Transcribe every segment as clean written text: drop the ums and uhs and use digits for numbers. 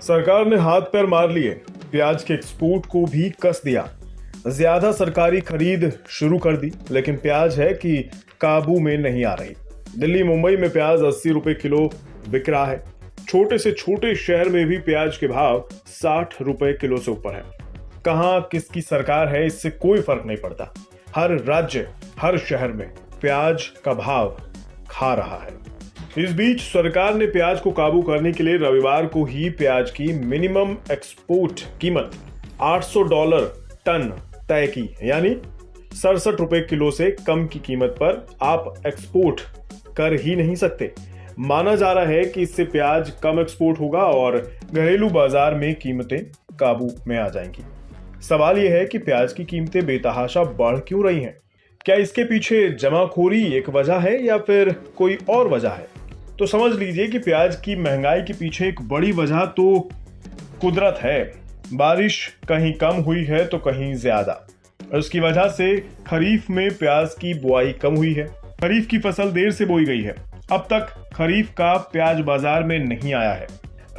सरकार ने हाथ पैर मार लिए, प्याज के एक्सपोर्ट को भी कस दिया। ज्यादा सरकारी खरीद शुरू कर दी, लेकिन प्याज है कि काबू में नहीं आ रही। दिल्ली मुंबई में प्याज 80 रुपए किलो बिक रहा है। छोटे से छोटे शहर में भी प्याज के भाव 60 रुपए किलो से ऊपर है। कहां किसकी सरकार है, इससे कोई फर्क नहीं पड़ता। हर राज्य, हर शहर में प्याज का भाव खा रहा है। इस बीच सरकार ने प्याज को काबू करने के लिए रविवार को ही प्याज की मिनिमम एक्सपोर्ट कीमत $800 टन तय की, यानी 67 रुपए किलो से कम की कीमत पर आप एक्सपोर्ट कर ही नहीं सकते। माना जा रहा है कि इससे प्याज कम एक्सपोर्ट होगा और घरेलू बाजार में कीमतें काबू में आ जाएंगी। सवाल यह है कि प्याज की कीमतें बेतहाशा बढ़ क्यों रही हैं? क्या इसके पीछे जमाखोरी एक वजह है या फिर कोई और वजह है? तो समझ लीजिए कि प्याज की महंगाई के पीछे एक बड़ी वजह तो कुदरत है। बारिश कहीं कम हुई है तो कहीं ज्यादा। उसकी वजह से खरीफ में प्याज की बुआई कम हुई है। खरीफ की फसल देर से बोई गई है। अब तक खरीफ का प्याज बाजार में नहीं आया है।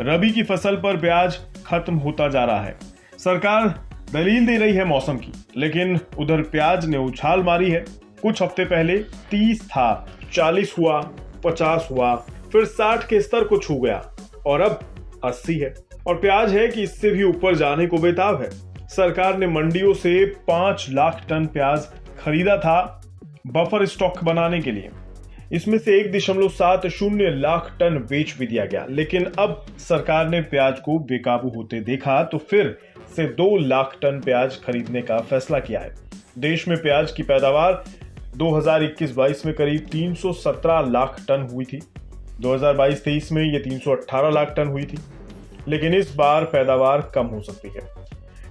रबी की फसल पर प्याज खत्म होता जा रहा है। सरकार दलील दे रही है मौसम की, लेकिन उधर प्याज ने उछाल मारी है। कुछ हफ्ते पहले 30 था, 40 हुआ, 50 हुआ, फिर 60 के स्तर को छू गया और अब 80 है। और प्याज है कि इससे भी ऊपर जाने को बेताब है। सरकार ने मंडियों से 5 लाख टन प्याज खरीदा था बफर स्टॉक बनाने के लिए। इसमें से 1.70 लाख टन बेच भी दिया गया, लेकिन अब सरकार ने प्याज को बेकाबू होते देखा तो फिर से 2 लाख टन प्याज खरीदने का फैसला किया है। देश में प्याज की पैदावार 2021-22 में करीब 317 लाख टन हुई थी। 2022-23 में ये 318 लाख टन हुई थी, लेकिन इस बार पैदावार कम हो सकती है।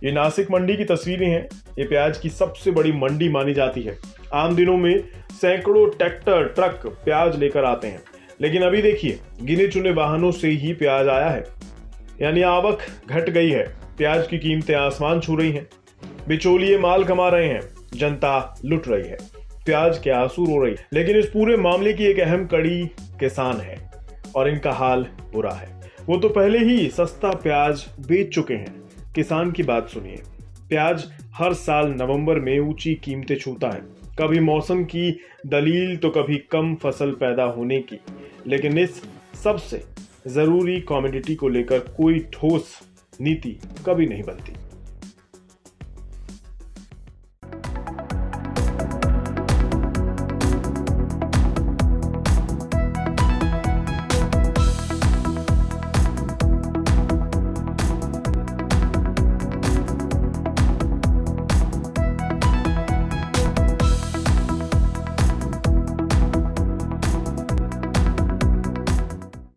ये नासिक मंडी की तस्वीरें हैं। ये प्याज की सबसे बड़ी मंडी मानी जाती है। आम दिनों में सैकड़ों ट्रैक्टर, ट्रक प्याज लेकर आते हैं, लेकिन अभी देखिए गिने चुने वाहनों से ही प्याज आया है, यानी आवक घट गई है। प्याज की कीमतें आसमान छू रही हैं। बिचौलिए माल कमा रहे हैं, जनता लुट रही है, प्याज के आंसू रो रही। लेकिन इस पूरे मामले की एक अहम कड़ी किसान है और इनका हाल बुरा है। वो तो पहले ही सस्ता प्याज बेच चुके हैं। किसान की बात सुनिए। प्याज हर साल नवंबर में ऊंची कीमतें छूता है, कभी मौसम की दलील तो कभी कम फसल पैदा होने की, लेकिन इस सबसे जरूरी कमोडिटी को लेकर कोई ठोस नीति कभी नहीं बनती।